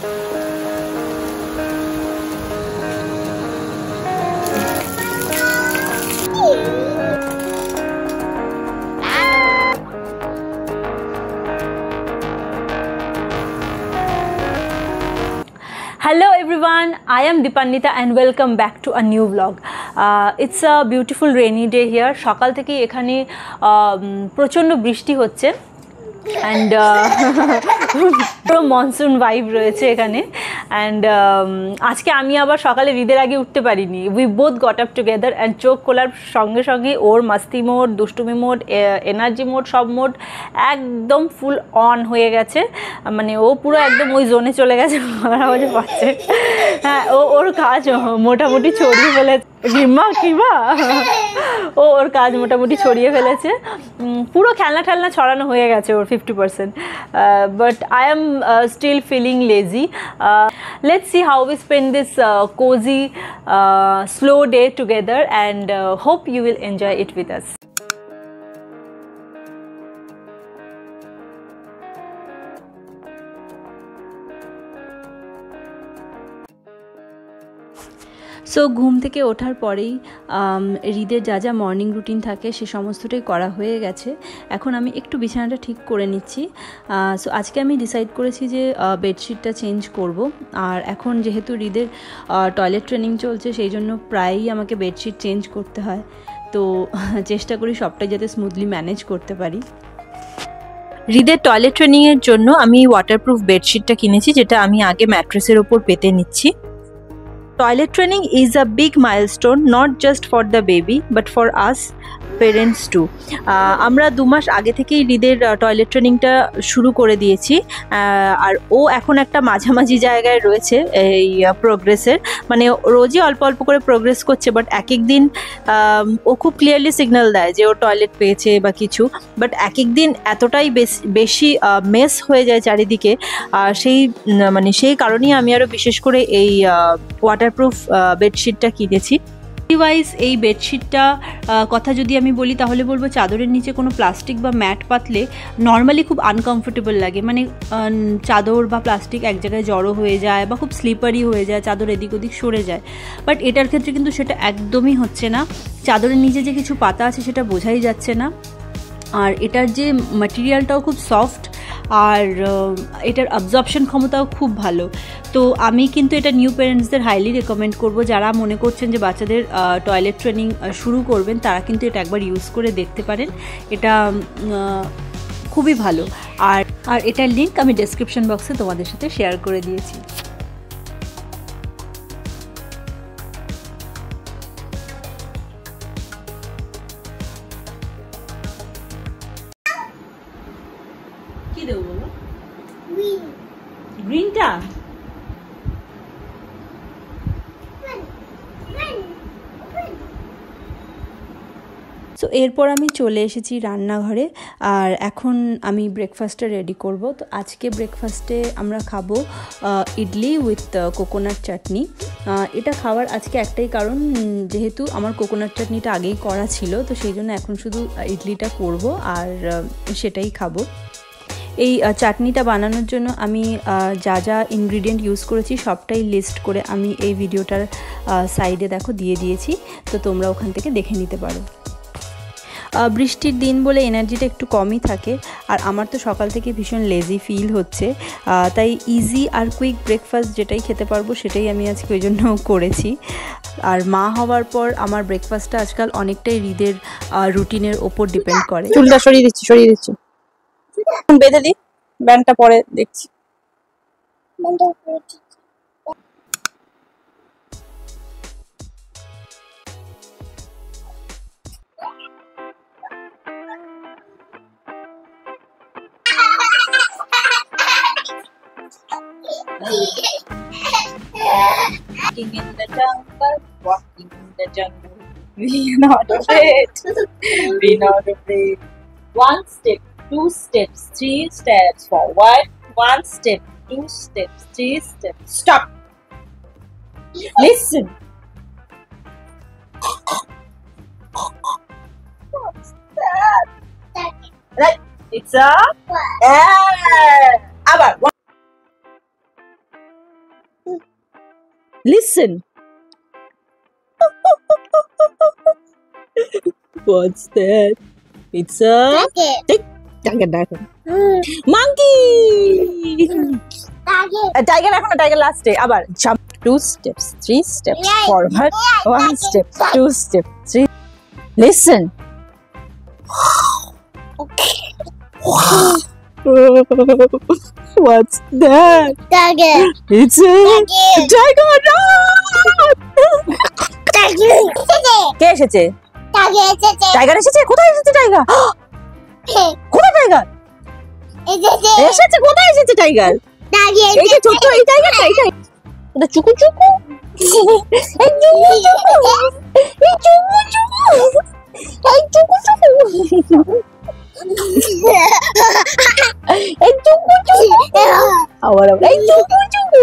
Hello everyone, I am Deepanita and welcome back to a new vlog. It's a beautiful rainy day here. সকাল থেকে এখানে প্রচন্ড বৃষ্টি হচ্ছে and পুরো মনসুন ভাইব রয়েছে এখানে and আজকে আমি আবার সকালে ঈদের আগে উঠতে পারিনি। We both got up together and চোখ খোলার সঙ্গে সঙ্গে ওর মাস্তি মোড, দুষ্টুমি মোড, এনার্জি মোড সব মোড একদম ফুল অন হয়ে গেছে। মানে ও পুরো একদম ওই জোনে চলে গেছে, আমার আওয়াজে পাচ্ছে। হ্যাঁ, ওর কাজ মোটামুটি ছড়িয়ে ফেলেছে। কিমা ও ওর কাজ মোটামুটি ছড়িয়ে ফেলেছে, পুরো খেলনা ঠেলনা ছড়ানো হয়ে গেছে ওর 50%, but I am still feeling lazy. Let's see how we spend this cozy slow day together and hope you will enjoy it with us. So ঘুম থেকে ওঠার পরেই হৃদের যা যা মর্নিং রুটিন থাকে সে সমস্তটাই করা হয়ে গেছে। এখন আমি একটু বিছানাটা ঠিক করে নিচ্ছি। সো আজকে আমি ডিসাইড করেছি যে বেডশিটটা চেঞ্জ করব। আর এখন যেহেতু হৃদের টয়লেট ট্রেনিং চলছে সেই জন্য প্রায়ই আমাকে বেডশিট চেঞ্জ করতে হয়, তো চেষ্টা করি সবটাই যাতে স্মুথলি ম্যানেজ করতে পারি। হৃদের টয়লেট ট্রেনিংয়ের জন্য আমি ওয়াটারপ্রুফ বেডশিটটা কিনেছি, যেটা আমি আগে ম্যাট্রেসের ওপর পেতে নিচ্ছি। Toilet training is a big milestone, not just for the baby but for us parents too. আমরা 2 মাস আগে থেকেই হৃদের টয়লেট ট্রেনিংটা শুরু করে দিয়েছি, আর ও এখন একটা মাঝামাঝি জায়গায় রয়েছে এই প্রোগ্রেসের। মানে রোজই অল্প অল্প করে প্রোগ্রেস করছে, বাট এক এক দিন ও খুব ক্লিয়ারলি সিগন্যাল দেয় যে ও টয়লেট পেয়েছে বা কিছু, বাট এক এক দিন এতটাই বেশি মেস হয়ে যায় চারিদিকে। সেই কারণেই আমি আরও বিশেষ করে এই ওয়াটারপ্রুফ বেডশিটটা কিনেছি। ওয়াইজ এই বেডশিটটা কথা যদি আমি বলি তাহলে বলবো চাদরের নিচে কোনো প্লাস্টিক বা ম্যাট পাতলে নর্মালি খুব আনকমফোর্টেবল লাগে। মানে চাদর বা প্লাস্টিক এক জায়গায় জড়ো হয়ে যায় বা খুব স্লিপারি হয়ে যায়, চাদর এদিক ওদিক সরে যায়। বাট এটার ক্ষেত্রে কিন্তু সেটা একদমই হচ্ছে না। চাদরের নিচে যে কিছু পাতা আছে সেটা বোঝাই যাচ্ছে না। আর এটার যে ম্যাটেরিয়ালটাও খুব সফট, আর এটার অ্যাবজর্পশন ক্ষমতাও খুব ভালো। তো আমি কিন্তু এটা নিউ প্যারেন্টসদের হাইলি রেকমেন্ড করব। যারা মনে করছেন যে বাচ্চাদের টয়লেট ট্রেনিং শুরু করবেন তারা কিন্তু এটা একবার ইউজ করে দেখতে পারেন। এটা খুবই ভালো। আর এটার লিঙ্ক আমি ডেসক্রিপশন বক্সে তোমাদের সাথে শেয়ার করে দিয়েছি। কি দেবো বলো? গ্রিনটা? সো এরপর আমি চলে এসেছি রান্নাঘরে, আর এখন আমি ব্রেকফাস্টটা রেডি করব। তো আজকে ব্রেকফাস্টে আমরা খাবো ইডলি উইথ কোকোনাট চাটনি। এটা খাওয়ার আজকে একটাই কারণ, যেহেতু আমার কোকোনাট চাটনিটা আগেই করা ছিল, তো সেই জন্য এখন শুধু ইডলিটা করব আর সেটাই খাবো। এই চাটনিটা বানানোর জন্য আমি যা যা ইনগ্রিডিয়েন্ট ইউজ করেছি সবটাই লিস্ট করে আমি এই ভিডিওটার সাইডে দেখো দিয়ে দিয়েছি, তো তোমরা ওখান থেকে দেখে নিতে পারো। বৃষ্টির দিন বলে এনার্জিটা একটু কমই থাকে, আর আমার তো সকাল থেকে ভীষণ লেজি ফিল হচ্ছে, তাই ইজি আর কুইক ব্রেকফাস্ট যেটাই খেতে পারবো সেটাই আমি আজকে ওই জন্য করেছি। আর মা হওয়ার পর আমার ব্রেকফাস্টটা আজকাল অনেকটাই হৃদের রুটিনের ওপর ডিপেন্ড করে। চুলটা সরিয়ে দিচ্ছি বেঁধে দিই, ব্যান্ডটা পরে দেখছি। Walking in the jungle, we not afraid, we not afraid. 1 step, 2 steps, 3 steps forward, 1 step, 2 steps, 3 steps. Stop. Listen. What's that? Right. It's a abar. Listen. What's that? It's a tiger. Monkey. Tiger এখন tiger last day. আবার jump 2 steps, 3 steps forward, 1 step, 2 step, 3. Listen. What's that? Tiger. It's a tiger. কে এসেছে? Tiger এসেছে? কোথায় এসেছে tiger? কোথায় tiger এসেছে? কোথায় এসেছে টাইগার? এই যে ছোট্ট এই টাইগারটা, এটা চুকু চুকু, এই চুকু চুকু, এই চুকু চুকু, এই চুকু চুকু, এই চুকু চুকু, আবার এই চুকু চুকু।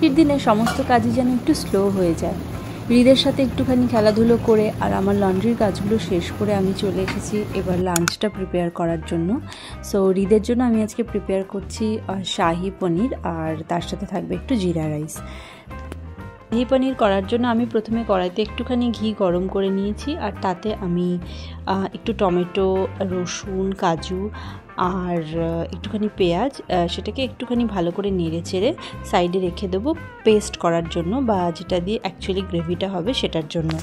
ছুটির দিনে সমস্ত কাজই যেন একটু স্লো হয়ে যায়। হৃদের সাথে একটুখানি খেলাধুলো করে আর আমার লন্ড্রির কাজগুলো শেষ করে আমি চলে এসেছি এবার লাঞ্চটা প্রিপেয়ার করার জন্য। সো হৃদের জন্য আমি আজকে প্রিপেয়ার করছি শাহি পনির, আর তার সাথে থাকবে একটু জিরা রাইস। শাহি পনির করার জন্য আমি প্রথমে কড়াইতে একটুখানি ঘি গরম করে নিয়েছি, আর তাতে আমি একটু টমেটো, রসুন, কাজু আর একটুখানি পেঁয়াজ, সেটাকে একটুখানি ভালো করে নেড়ে চেড়ে সাইডে রেখে দেবো পেস্ট করার জন্য, বা যেটা দিয়ে অ্যাকচুয়ালি গ্রেভিটা হবে সেটার জন্য।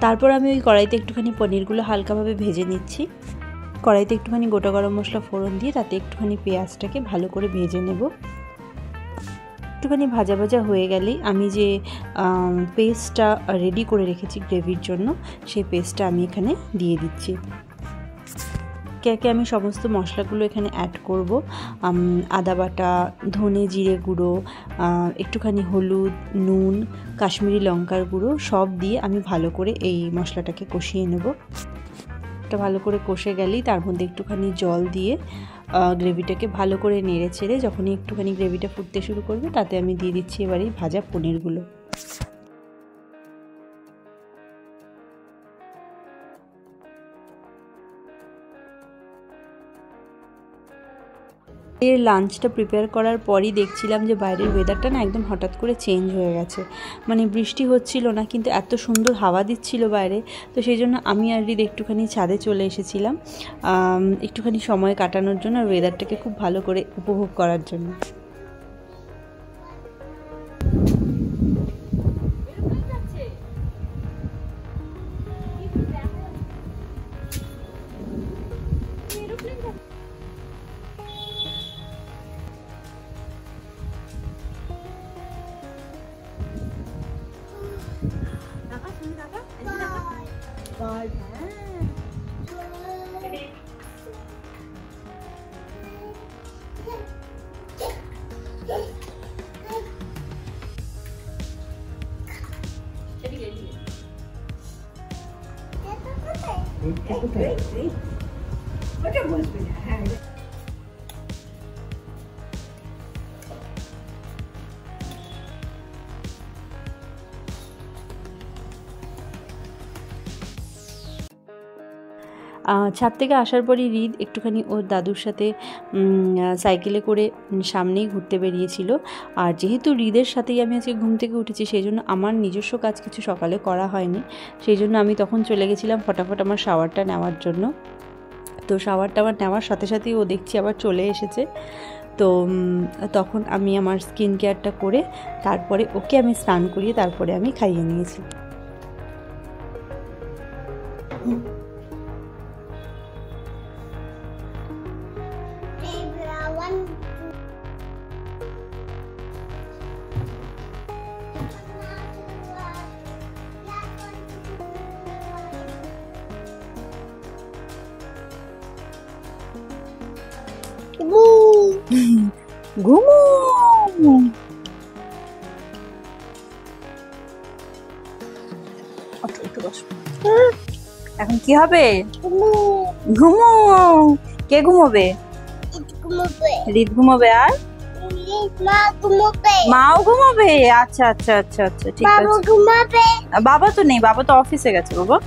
তারপর আমি ওই কড়াইতে একটুখানি পনিরগুলো হালকাভাবে ভেজে নিচ্ছি। কড়াইতে একটুখানি গোটা গরম মশলা ফোড়ন দিয়ে তাতে একটুখানি পেঁয়াজটাকে ভালো করে ভেজে নেব। একটুখানি ভাজা ভাজা হয়ে গেলেই আমি যে পেস্টটা রেডি করে রেখেছি গ্রেভির জন্য, সেই পেস্টটা আমি এখানে দিয়ে দিচ্ছি। একে আমি সমস্ত মশলাগুলো এখানে অ্যাড করব। আদা বাটা, ধনে জিরে গুঁড়ো, একটুখানি হলুদ, নুন, কাশ্মীরি লঙ্কার গুঁড়ো সব দিয়ে আমি ভালো করে এই মশলাটাকে কষিয়ে নেব। এটা ভালো করে কষে গেলেই তার মধ্যে একটুখানি জল দিয়ে গ্রেভিটাকে ভালো করে নেড়ে চেড়ে যখনই একটুখানি গ্রেভিটা ফুটতে শুরু করবে তাতে আমি দিয়ে দিচ্ছি এবার এই ভাজা পনিরগুলো। এর লাঞ্চটা প্রিপেয়ার করার পরই দেখছিলাম যে বাইরের ওয়েদারটা না একদম হঠাৎ করে চেঞ্জ হয়ে গেছে। মানে বৃষ্টি হচ্ছিল না, কিন্তু এত সুন্দর হাওয়া দিচ্ছিল বাইরে, তো সেই জন্য আমি আর রিদ একটুখানি ছাদে চলে এসেছিলাম একটুখানি সময় কাটানোর জন্য আর ওয়েদারটাকে খুব ভালো করে উপভোগ করার জন্য। ছাদ থেকে আসার পরই হৃদ একটুখানি ওর দাদুর সাথে সাইকেলে করে সামনেই ঘুরতে বেরিয়েছিল। আর যেহেতু হৃদের সাথেই আমি আজকে ঘুম থেকে উঠেছি, সেই জন্য আমার নিজস্ব কাজ কিছু সকালে করা হয়নি। সেই জন্য আমি তখন চলে গেছিলাম ফটাফট আমার শাওয়ারটা নেওয়ার জন্য। তো শাওয়ারটা আমার নেওয়ার সাথে সাথেই ও দেখছি আবার চলে এসেছে। তো তখন আমি আমার স্কিন কেয়ারটা করে তারপরে ওকে আমি স্নান করিয়ে তারপরে আমি খাইয়ে নিয়েছি। ঘুমো। এখন কি হবে? ঘুমো। কে ঘুমোবে? হৃদ ঘুমোবে। আর মাও ঘুমোবে। আচ্ছা আচ্ছা আচ্ছা আচ্ছা, ঠিক আছে। বাবা তো নেই, বাবা তো অফিসে গেছে। বাবা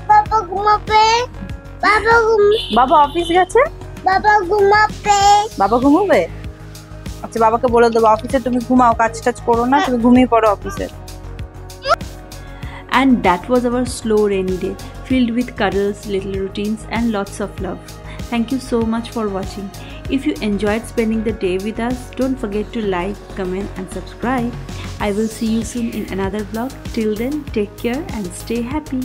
বাবা অফিস গেছে। বাবা ঘুমোবে। আচ্ছা, বাবাকে বলে দেবো অফিসে তুমি ঘুমাও, কাজ টাজ করো না, তুমি ঘুমিয়ে পড়ো অফিসে। And that was our slow rainy day, filled with cuddles, little routines and lots of love. Thank you so much for watching. If you enjoyed spending the day with us, don't forget to like, comment and subscribe. I will see you soon in another vlog. Till then, take care and stay happy.